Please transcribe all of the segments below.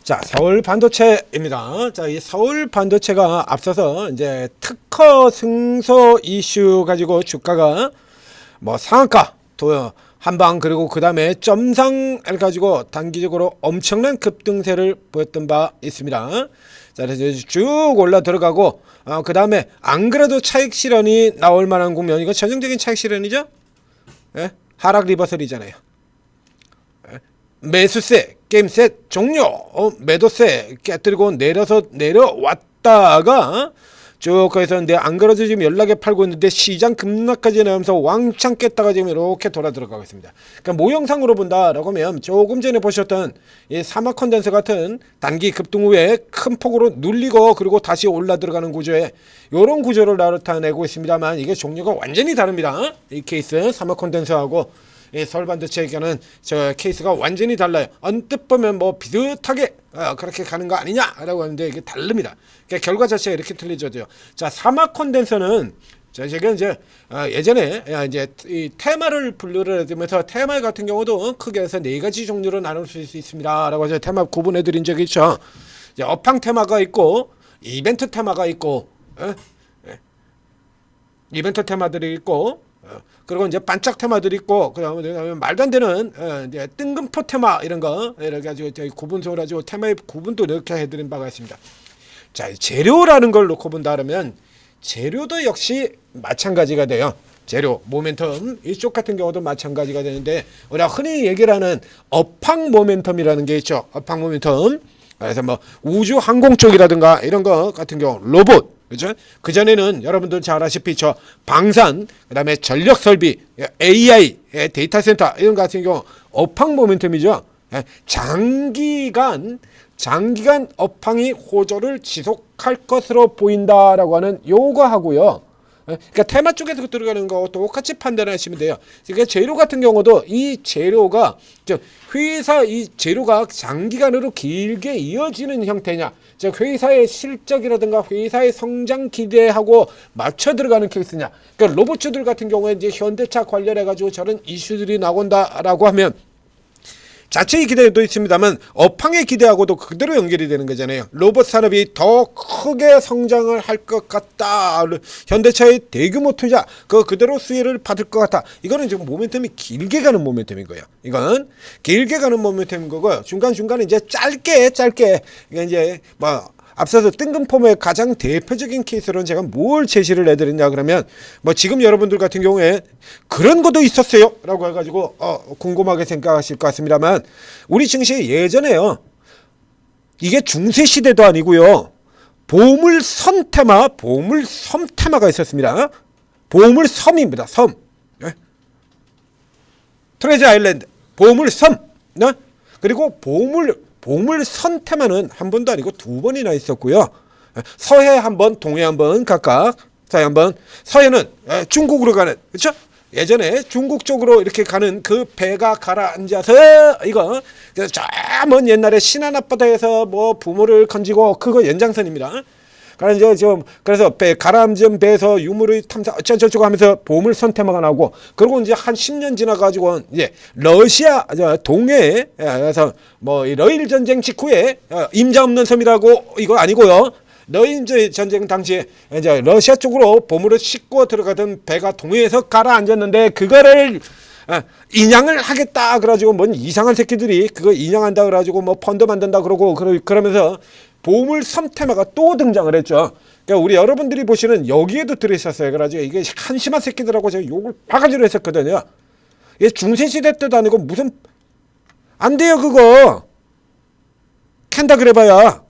자, 서울 반도체입니다. 자, 이 서울 반도체가 앞서서 이제 특허 승소 이슈 가지고 주가가 뭐 상한가 또 한방 그리고 그 다음에 점상을 가지고 단기적으로 엄청난 급등세를 보였던 바 있습니다. 자, 그래서 쭉 올라 들어가고 그 다음에 안 그래도 차익 실현이 나올 만한 국면, 이거 전형적인 차익 실현이죠. 예? 하락 리버설이잖아요. 매수세 게임셋 종료, 매도세 깨뜨리고 내려왔다가 쭉 거기서 근데 안 그래도 지금 연락에 팔고 있는데 시장 급락까지 나오면서 왕창 깼다가 지금 이렇게 돌아 들어가고 있습니다. 그러니까 모형상으로 본다라고 하면 조금 전에 보셨던 이 사막 컨덴서 같은 단기 급등 후에 큰 폭으로 눌리고 그리고 다시 올라 들어가는 구조에 이런 구조를 나타내고 있습니다만, 이게 종류가 완전히 다릅니다. 이 케이스 사막 컨덴서하고 이 서울 반도체에게는 저 케이스가 완전히 달라요. 언뜻 보면 뭐 비슷하게 그렇게 가는 거 아니냐라고 하는데 이게 다릅니다. 그러니까 결과 자체가 이렇게 틀리죠. 자, 사막 컨덴서는 제가 이제 예전에 이제 이 테마를 분류를 해주면서 테마 같은 경우도 크게 해서 4가지 종류로 나눌 수 있습니다라고 해서 테마 구분해 드린 적이 있죠. 이제 업황 테마가 있고 이벤트 테마가 있고 이벤트 테마들이 있고 그리고 이제 반짝 테마들이 있고, 그다음에 말도 안 되는 이제 뜬금포 테마 이런 거 이렇게 가지고 구분소를 가지고 테마의 구분도 이렇게 해드린 바가 있습니다. 자, 재료라는 걸 놓고 본다 그러면 재료도 역시 마찬가지가 돼요. 재료 모멘텀 이쪽 같은 경우도 마찬가지가 되는데, 우리가 흔히 얘기를 하는 업황 모멘텀이라는 게 있죠. 업황 모멘텀. 그래서 뭐 우주 항공 쪽이라든가 이런 거 같은 경우 로봇, 그죠? 그 전에는 여러분들 잘 아시피 저 방산, 그다음에 전력 설비, AI, 데이터 센터 이런 거 같은 경우 업황 모멘텀이죠. 장기간 업황이 호조를 지속할 것으로 보인다라고 하는 요거 하고요. 그러니까 테마 쪽에서 들어가는 거 똑같이 판단하시면 돼요. 그러니까 재료 같은 경우도 이 재료가 회사 이 재료가 장기간으로 길게 이어지는 형태냐, 즉 회사의 실적이라든가 회사의 성장 기대하고 맞춰 들어가는 케이스냐. 그러니까 로봇주들 같은 경우에 이제 현대차 관련해 가지고 저런 이슈들이 나온다라고 하면 자체의 기대도 있습니다만 업황의 기대하고도 그대로 연결이 되는 거잖아요. 로봇 산업이 더 크게 성장을 할 것 같다. 현대차의 대규모 투자 그대로 수혜를 받을 것 같다. 이거는 지금 모멘텀이 길게 가는 모멘텀인 거예요. 이건 길게 가는 모멘텀인 거고요. 중간중간에 이제 짧게 이제 뭐 앞서서 뜬금포의 가장 대표적인 케이스로는 제가 뭘 제시를 해드렸냐 그러면, 뭐 지금 여러분들 같은 경우에 그런 것도 있었어요 라고 해가지고 궁금하게 생각하실 것 같습니다만, 우리 증시 예전에요, 이게 중세시대도 아니고요, 보물섬 테마가 있었습니다. 보물섬입니다. 섬. 트레저 아일랜드 보물섬. 그리고 보물섬 테마는 한 번도 아니고 2번이나 있었고요. 서해 한 번, 동해 한 번 각각. 서해 한 번. 서해는 중국으로 가는, 그렇죠? 예전에 중국 쪽으로 이렇게 가는 그 배가 가라앉아서 이거 저 먼 옛날에 신안 앞바다에서 뭐 부모를 건지고 그거 연장선입니다. 그래서 배 가라앉은 배에서 유물의 탐사 어쩌고저쩌고 하면서 보물선 테마가 나오고, 그리고 이제 한 10년 지나가지고 이제 러시아 동해에서 뭐 러일 전쟁 직후에 임자 없는 섬이라고 이거 아니고요. 러일 전쟁 당시에 이제 러시아 쪽으로 보물을 싣고 들어가던 배가 동해에서 가라앉았는데 그거를 인양을 하겠다 그래가지고 뭔 이상한 새끼들이 그거 인양한다 그래가지고 뭐 펀드 만든다 그러고 그러면서 보물섬 테마가 또 등장을 했죠. 그러니까 우리 여러분들이 보시는 여기에도 들어있었어요. 그래가지고 이게 한심한 새끼들하고 제가 욕을 바가지로 했었거든요. 이게 중세시대 때도 아니고 무슨 안 돼요 그거. 캔다 그래봐야.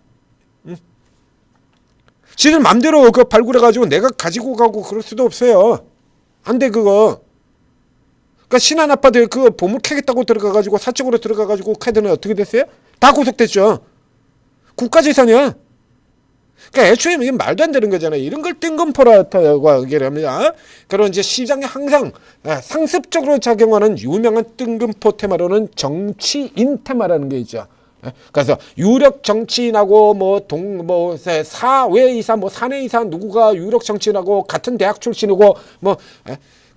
지들 맘대로 그거 발굴해가지고 내가 가지고 가고 그럴 수도 없어요. 안 돼 그거. 그러니까 신안 아파트에 그 보물 캐겠다고 들어가가지고 사적으로 들어가가지고 캐드는 어떻게 됐어요? 다 구속됐죠. 국가재산이야. 그러니까 애초에 이게 말도 안 되는 거잖아요. 이런 걸 뜬금포라고 얘기를 합니다. 그리고 이제 시장에 항상 상습적으로 작용하는 유명한 뜬금포 테마로는 정치인 테마라는 게 있죠. 그래서 유력 정치인하고 사외이사, 사내이사 누구가 유력 정치인하고 같은 대학 출신이고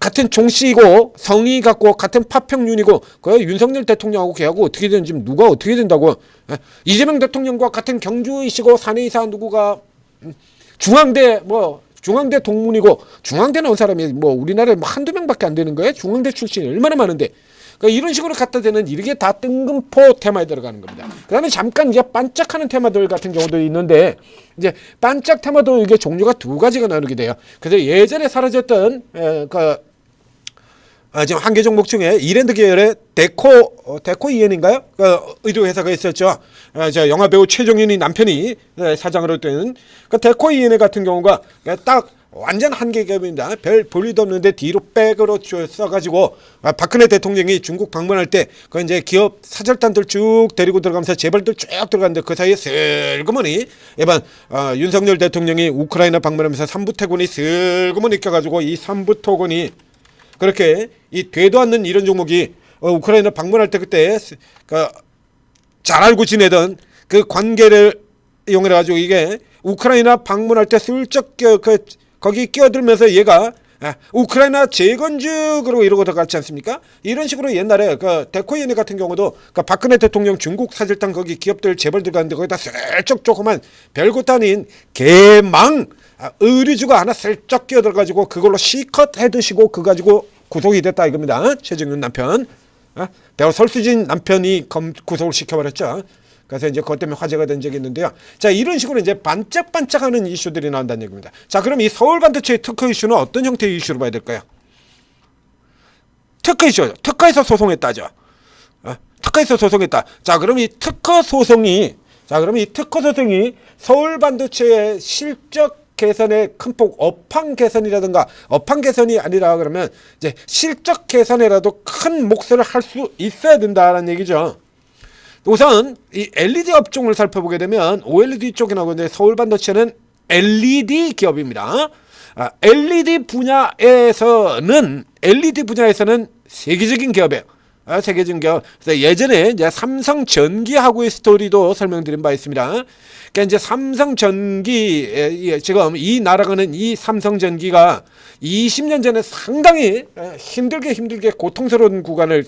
같은 종씨이고 성이 같고 같은 파평윤이고 그 윤석열 대통령하고 걔하고 어떻게 되는지 누가 어떻게 된다고. 이재명 대통령과 같은 경주이시고 사내이사 누구가 중앙대 동문이고 중앙대 나온 사람이 뭐 우리나라에 뭐 한두 명밖에 안 되는 거예요. 중앙대 출신이 얼마나 많은데. 그러니까 이런 식으로 갖다 대는 이게 다 뜬금포 테마에 들어가는 겁니다. 그다음에 잠깐 이제 반짝하는 테마들 같은 경우도 있는데 이제 반짝 테마도 이게 종류가 두 가지가 나누게 돼요. 그래서 예전에 사라졌던 지금 한 개 종목 중에 이랜드 계열의 데코 이엔인가요? 의류 회사가 있었죠. 저 영화 배우 최종윤이 남편이 사장으로 된 그 데코 이엔 같은 경우가 딱 완전 한계 기업입니다. 별 볼일도 없는데 뒤로 백으로 써가지고 박근혜 대통령이 중국 방문할 때 그 이제 기업 사절단들 쭉 데리고 들어가면서 재벌들 쭉 들어갔는데 그 사이에 슬그머니 이번 윤석열 대통령이 우크라이나 방문하면서 삼부토건이 슬그머니 껴가지고 이 삼부토건이 그렇게 이 되도 않는 이런 종목이 우크라이나 방문할 때 그때 잘 알고 지내던 그 관계를 이용해 가지고 이게 우크라이나 방문할 때 슬쩍 거기 끼어들면서 얘가 우크라이나 재건축으로 이러고 들어갔지 않습니까? 이런 식으로 옛날에 그 데코이엔 같은 경우도 그 박근혜 대통령 중국 사절단 거기 기업들 재벌들 가는데 거기다 슬쩍 조그만 별것도 아닌 개망 의류주가 하나 슬쩍 끼어들어가지고 그걸로 C컷 해드시고 그거 가지고 구속이 됐다 이겁니다. 최정윤 남편. 배우 설수진 남편이 구속을 시켜버렸죠. 그래서 이제 그것 때문에 화제가 된 적이 있는데요. 자, 이런 식으로 이제 반짝반짝하는 이슈들이 나온다는 얘기입니다. 자, 그럼 이 서울 반도체의 특허 이슈는 어떤 형태의 이슈로 봐야 될까요? 특허 이슈. 특허에서 소송했다죠. 특허에서 소송했다. 자, 그럼 이 특허 소송이 서울 반도체의 실적 개선의 큰 폭 업황 개선이라든가 업황 개선이 아니라 그러면 이제 실적 개선이라도 큰 몫을 할 수 있어야 된다라는 얘기죠. 우선 이 LED 업종을 살펴보게 되면 OLED 쪽이 나오는데 서울 반도체는 LED 기업입니다. LED 분야에서는 세계적인 기업이에요. 세계적인 기업. 그래서 예전에 이제 삼성전기하고의 스토리도 설명드린 바 있습니다. 그러니까 이제 삼성전기 지금 이 날아가는 이 삼성전기가 20년 전에 상당히 힘들게 고통스러운 구간을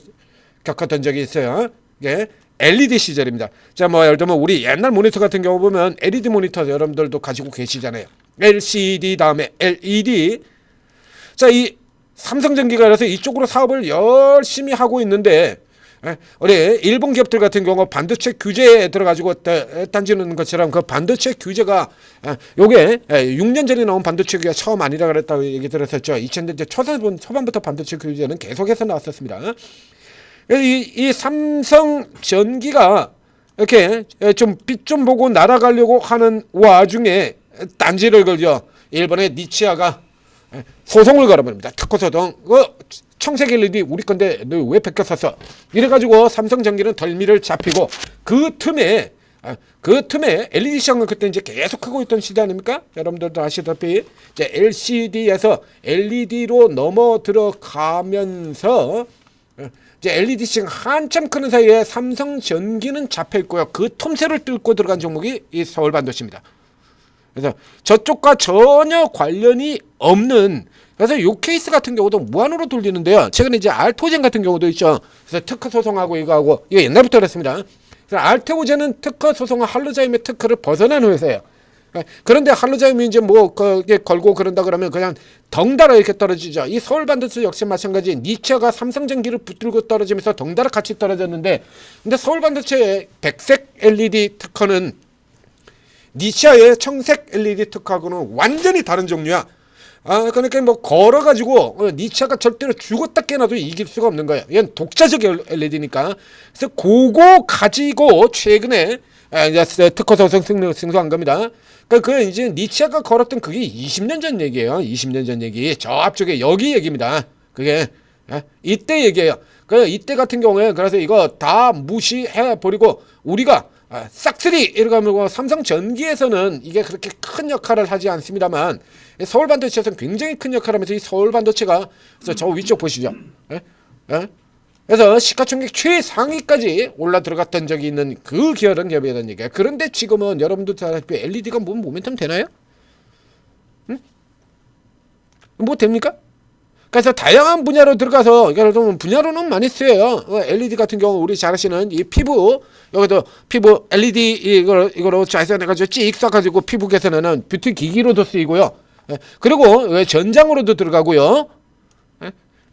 겪었던 적이 있어요. 이게 LED 시절입니다. 자, 뭐 예를 들면 우리 옛날 모니터 같은 경우 보면 LED 모니터 여러분들도 가지고 계시잖아요. LCD 다음에 LED. 자, 이 삼성전기가 그래서 이쪽으로 사업을 열심히 하고 있는데 우리 일본 기업들 같은 경우 반도체 규제에 들어가지고 딴지는 것처럼 그 반도체 규제가 요게 6년 전에 나온 반도체 규제가 처음 아니라 그랬다고 얘기 들었었죠. 2000년대 초반부터 반도체 규제는 계속해서 나왔었습니다. 이 삼성전기가 이렇게 좀 빛 좀 보고 날아가려고 하는 와중에 딴지를 걸죠. 일본의 니치아가 소송을 걸어버립니다. 특허 소송. 청색 LED 우리 건데 너 왜 베꼈었어? 이래가지고 삼성전기는 덜미를 잡히고 그 틈에 LED 시장은 그때 이제 계속 하고 있던 시대 아닙니까? 여러분들도 아시다시피 이제 LCD에서 LED로 넘어 들어가면서 이제 LED 시장 한참 크는 사이에 삼성전기는 잡혀 있고요. 그 틈새를 뚫고 들어간 종목이 이 서울반도체입니다. 그래서 저쪽과 전혀 관련이 없는, 그래서 요 케이스 같은 경우도 무한으로 돌리는데요. 최근에 이제 알토젠 같은 경우도 있죠. 그래서 특허 소송하고 이거 옛날부터 그랬습니다. 그래서 알테오젠은 특허 소송과 할로자임의 특허를 벗어난 회사예요. 그런데 할로자임이 이제 뭐 그게 걸고 그런다 그러면 그냥 덩달아 이렇게 떨어지죠. 이 서울반도체 역시 마찬가지. 니체가 삼성전기를 붙들고 떨어지면서 덩달아 같이 떨어졌는데, 근데 서울반도체의 백색 LED 특허는 니치아의 청색 LED 특허하고는 완전히 다른 종류야. 그러니까 뭐 걸어가지고 니치아가 절대로 죽었다 깨나도 이길 수가 없는 거예요. 얘는 독자적 LED니까. 그래서 그거 가지고 최근에 이제 특허 소송 승소한 겁니다. 그 이제 니치아가 걸었던 그게 20년 전 얘기예요. 20년 전 얘기. 저 앞쪽에 여기 얘기입니다. 그게 이때 얘기예요. 이때 같은 경우에 그래서 이거 다 무시해 버리고 우리가 싹쓸이 이러고 하면 삼성전기에서는 이게 그렇게 큰 역할을 하지 않습니다만 서울반도체에서는 굉장히 큰 역할을 하면서 이 서울반도체가 그래서 저 위쪽 보시죠. 그래서 시가총액 최상위까지 올라 들어갔던 적이 있는 그 기업은 기업이라는 얘기예요. 그런데 지금은 여러분도 다 아시다시피 LED가 모멘텀 되나요? 응? 뭐 됩니까? 그래서 다양한 분야로 들어가서 예를 들면 분야로는 많이 쓰여요. LED 같은 경우 우리 잘 아시는 이 피부 여기도 피부 LED 이거로 좌회선해가지고 찍 쏴가지고 피부 개선하는 뷰티 기기로도 쓰이고요. 그리고 전장으로도 들어가고요.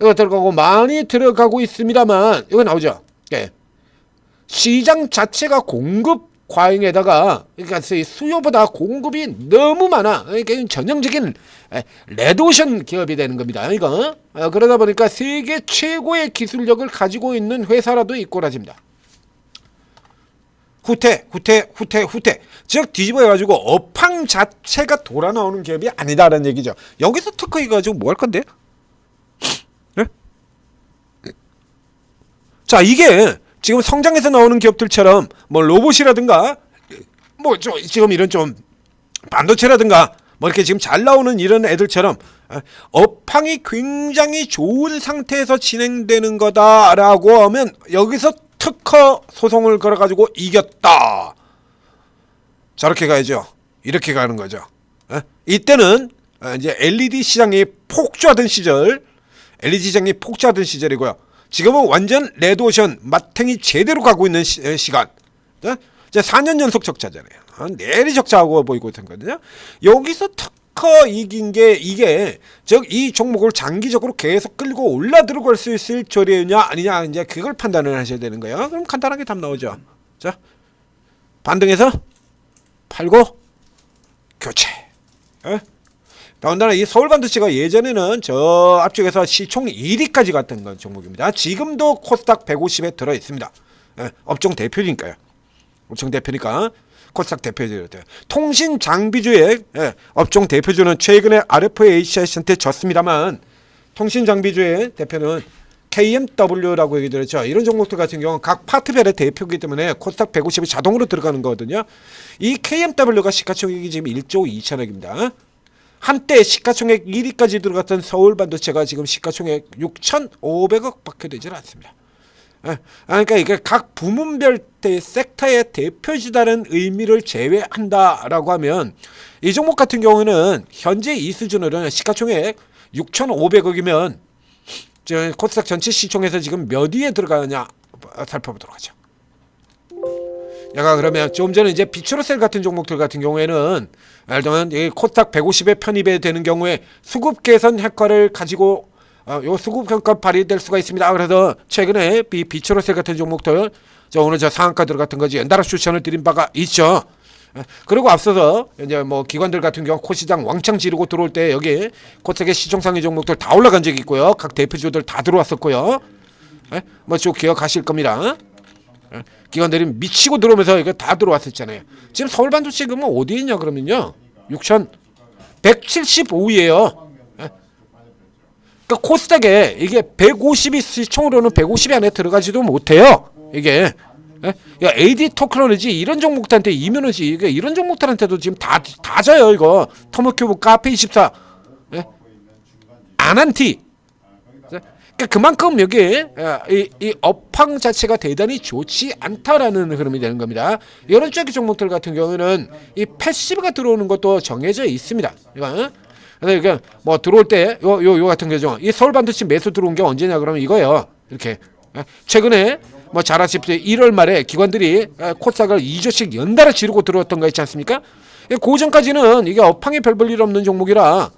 이거 들어가고 많이 들어가고 있습니다만 이거 나오죠. 시장 자체가 공급 과잉에다가 그러니까 수요보다 공급이 너무 많아. 그러니까 전형적인 레드오션 기업이 되는 겁니다. 이거 그러다 보니까 세계 최고의 기술력을 가지고 있는 회사라도 이꼬라집니다. 후퇴. 즉 뒤집어 해가지고 업황 자체가 돌아 나오는 기업이 아니다라는 얘기죠. 여기서 특허 해가지고 뭐 할 건데? 네? 자, 이게 지금 성장해서 나오는 기업들처럼 뭐 로봇이라든가 뭐 지금 이런 좀 반도체라든가 뭐 이렇게 지금 잘 나오는 이런 애들처럼 업황이 굉장히 좋은 상태에서 진행되는 거다라고 하면 여기서 특허 소송을 걸어가지고 이겼다. 저렇게 가야죠. 이렇게 가는 거죠. 이때는 이제 LED 시장이 폭주하던 시절, LED 시장이 폭주하던 시절이고요. 지금은 완전 레드오션 마탱이 제대로 가고 있는 시간. 이제 4년 연속 적자잖아요. 내리 적자하고 보이고 있거든요. 여기서 특허 이긴 게 이게 즉 이 종목을 장기적으로 계속 끌고 올라 들어갈 수 있을 조례냐 아니냐 이제 그걸 판단을 하셔야 되는 거예요. 그럼 간단하게 답 나오죠. 자, 반등해서 팔고 교체. 더군다나 이 서울반도체가 예전에는 저 앞쪽에서 시총 1위까지 갔던 건 종목입니다. 지금도 코스닥 150에 들어 있습니다. 업종 대표니까요. 업종 대표니까 코스닥 대표주예요. 통신 장비주의 업종 대표주는 최근에 RFH한테 졌습니다만 통신 장비주의 대표는 KMW라고 얘기 들었죠. 이런 종목들 같은 경우는 각 파트별의 대표이기 때문에 코스닥 150이 자동으로 들어가는 거거든요. 이 KMW가 시가총액이 지금 1조 2천억입니다. 한때 시가총액 1위까지 들어갔던 서울반도체가 지금 시가총액 6,500억 밖에 되질 않습니다. 그러니까 이게 각 부문별 섹터의 대표주다는 의미를 제외한다라고 하면 이 종목 같은 경우는 현재 이 수준으로는 시가총액 6,500억이면 코스닥 전체 시총에서 지금 몇 위에 들어가느냐 살펴보도록 하죠. 얘가 그러면 좀 전에 이제 비추로셀 같은 종목들 같은 경우에는 예를 들면 이 코스닥 150에 편입이 되는 경우에 수급 개선 효과를 가지고 요 수급 효과 발휘될 수가 있습니다. 그래서 최근에 비추로셀 같은 종목들 오늘 저 상한가 들어갔던 거지 연달아 추천을 드린 바가 있죠. 그리고 앞서서 이제 뭐 기관들 같은 경우 코시장 왕창 지르고 들어올 때 여기 코스닥의 시총상위 종목들 다 올라간 적이 있고요. 각 대표주들 다 들어왔었고요. 뭐 쭉 기억하실 겁니다. 기관들이 미치고 들어오면서 이거 다 들어왔었잖아요. 지금 서울반도체 그러면 어디에 있냐 그러면요 6,175위에요. 그러니까 코스닥에 이게 150이 시총으로는 150이 안에 들어가지도 못해요. 이게 야, AD 토크놀로지 이런 종목들한테 이면허지 이게 이런 종목들한테도 지금 다 져요. 이거 터모큐브 카페24 아난티. 그러니까 그만큼 여기 이 업황 자체가 대단히 좋지 않다라는 흐름이 되는 겁니다. 이런 쪽의 종목들 같은 경우는 이 패시브가 들어오는 것도 정해져 있습니다. 이거 그러니까 뭐 들어올 때 요 같은 경우 이 서울반도체 매수 들어온 게 언제냐 그러면 이거예요. 이렇게 최근에 뭐 잘 아시다시피 1월 말에 기관들이 코스닥을 2조씩 연달아 지르고 들어왔던 거 있지 않습니까? 그 전까지는 이게 업황에 별 볼 일 없는 종목이라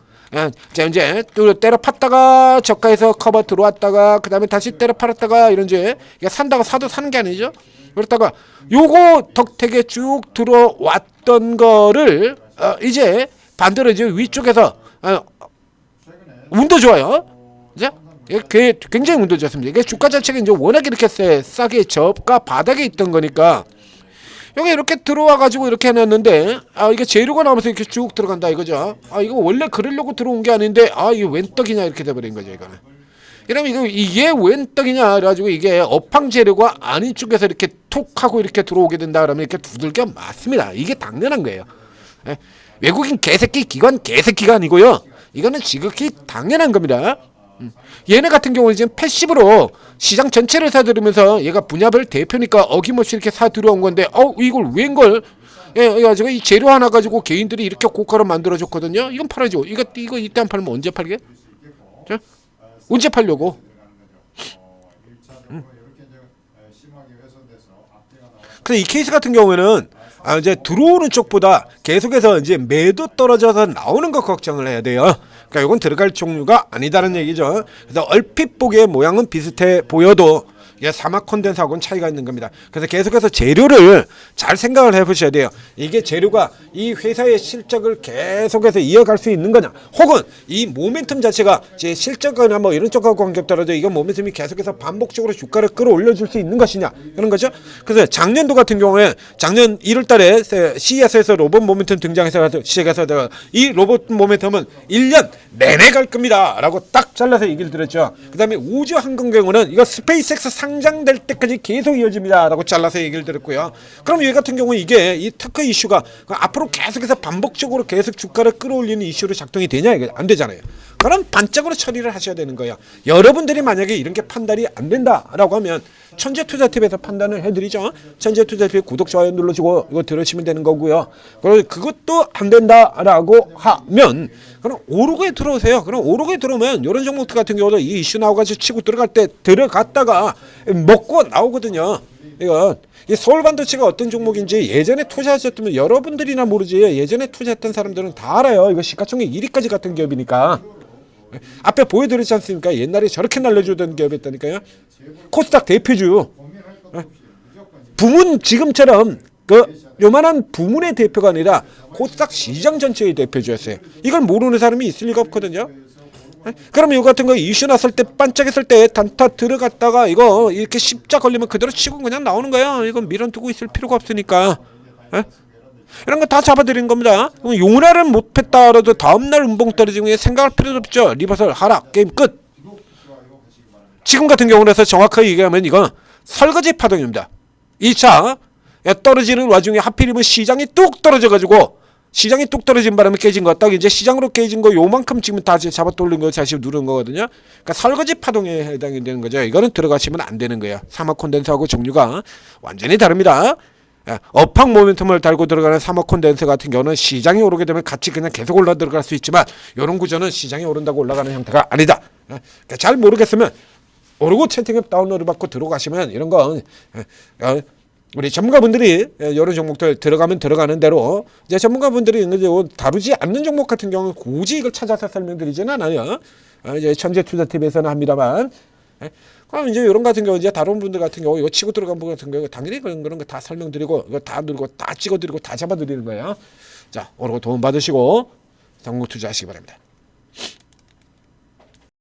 자 이제 또 때려 팠다가 저가에서 커버 들어왔다가 그 다음에 다시 때려 팔았다가 이런 이제 산다가 사도 사는 게 아니죠. 그렇다가 요거 덕택에 쭉 들어왔던 거를 이제 반대로 이제 위쪽에서 운도 좋아요. 이제 굉장히 운도 좋습니다. 이게 주가 자체가 이제 워낙 이렇게 싸게 저가 바닥에 있던 거니까 여기 이렇게 들어와 가지고 이렇게 해놨는데 이게 재료가 나오면서 이렇게 쭉 들어간다 이거죠. 이거 원래 그러려고 들어온 게 아닌데 이게 웬 떡이냐 이렇게 돼버린 거죠. 이거는 이러면 이게 웬 떡이냐 그래가지고 이게 업황 재료가 아닌 쪽에서 이렇게 톡 하고 이렇게 들어오게 된다 그러면 이렇게 두들겨 맞습니다. 이게 당연한 거예요. 외국인 개새끼 기관 개새끼가 아니고요. 이거는 지극히 당연한 겁니다. 얘네 같은 경우는 지금 패시브로 시장 전체를 사들으면서 얘가 분야별 대표니까 어김없이 이렇게 사 들어온 건데 이걸 웬걸 그래가지고 이 재료 하나 가지고 개인들이 이렇게 고가로 만들어줬거든요. 이건 팔아줘. 이거 이때 안 팔면 언제 팔게? 자, 언제 팔려고? 그래서 이 케이스 같은 경우에는 이제 들어오는 쪽보다 계속해서 이제 매도 떨어져서 나오는 거 걱정을 해야 돼요. 그러니까 이건 들어갈 종류가 아니다는 얘기죠. 그래서 얼핏 보기에 모양은 비슷해 보여도 이게 사막 콘덴서하고는 차이가 있는 겁니다. 그래서 계속해서 재료를 잘 생각을 해보셔야 돼요. 이게 재료가 이 회사의 실적을 계속해서 이어갈 수 있는 거냐, 혹은 이 모멘텀 자체가 제 실적이나 뭐 이런 쪽하고 관계없더라도 이건 모멘텀이 계속해서 반복적으로 주가를 끌어올려줄 수 있는 것이냐, 그런 거죠. 그래서 작년도 같은 경우에 작년 1월달에 CES에서 로봇 모멘텀 등장해서 시작해서 이 로봇 모멘텀은 1년 내내 갈 겁니다라고 딱 잘라서 얘기를 드렸죠. 그다음에 우주 항공 경우는 이거 스페이스X 상장될 때까지 계속 이어집니다라고 잘라서 얘기를 드렸고요. 그럼 이 같은 경우 이게 이 특허 이슈가 앞으로 계속해서 반복적으로 계속 주가를 끌어올리는 이슈로 작동이 되냐, 이게 안 되잖아요. 그럼 반짝으로 처리를 하셔야 되는 거예요. 여러분들이 만약에 이런 게 판단이 안 된다라고 하면 천재투자팁에서 판단을 해드리죠. 천재투자팁 구독, 좋아요 눌러주고 이거 들으시면 되는 거고요. 그리고 그것도 안 된다라고 하면 그럼 오르고에 들어오세요. 그럼 오르고에 들어오면 이런 종목들 같은 경우도 이 이슈 나와가지고 치고 들어갈 때 들어갔다가 먹고 나오거든요. 이건 이 서울반도체가 어떤 종목인지 예전에 투자하셨다면 여러분들이나 모르지 예전에 투자했던 사람들은 다 알아요. 이거 시가총액 1위까지 같은 기업이니까. 앞에 보여드렸지 않습니까? 옛날에 저렇게 날려주던 기업이었다니까요. 코스닥 대표주. 부문, 지금처럼 그 요만한 부문의 대표가 아니라 코스닥 시장 전체의 대표주였어요. 이걸 모르는 사람이 있을 리가 없거든요. 그러면 이거 같은 거 이슈 났을 때 반짝했을 때 단타 들어갔다가 이거 이렇게 십자 걸리면 그대로 치고 그냥 나오는 거야. 이건 밀어두고 있을 필요가 없으니까. 이런 거 다 잡아드린 겁니다. 용나를 못 팼다라도 다음날 음봉 떨어지면 생각할 필요도 없죠. 리버설 하락, 게임 끝. 지금 같은 경우에서 정확하게 얘기하면 이건 설거지 파동입니다. 2차 떨어지는 와중에 하필이면 시장이 뚝 떨어져가지고 시장이 뚝 떨어진 바람에 깨진 거, 딱 이제 시장으로 깨진 거 요만큼 지금 다시 잡아 돌린 거 다시 누른 거거든요. 그러니까 설거지 파동에 해당이 되는 거죠. 이거는 들어가시면 안 되는 거예요. 사막 콘덴서하고 종류가 완전히 다릅니다. 업황 모멘텀을 달고 들어가는 사막 콘덴서 같은 경우는 시장이 오르게 되면 같이 그냥 계속 올라 들어갈 수 있지만 이런 구조는 시장이 오른다고 올라가는 형태가 아니다. 그러니까 잘 모르겠으면 오르고 채팅앱 다운로드 받고 들어가시면 이런 건 우리 전문가분들이 이런 종목들 들어가면 들어가는 대로 이제 전문가분들이 다루지 않는 종목 같은 경우는 굳이 이걸 찾아서 설명드리지는 않아요. 이제 천재투자팁에서는 합니다만. 그럼 이제 이런 같은 경우 이제 다른 분들 같은 경우 이거 치고 들어간 분 같은 경우 당연히 그런 거 다 설명드리고 이거 다 누르고 다 찍어드리고 다 잡아드리는 거예요. 자, 오늘 도움 받으시고 종목 투자하시기 바랍니다.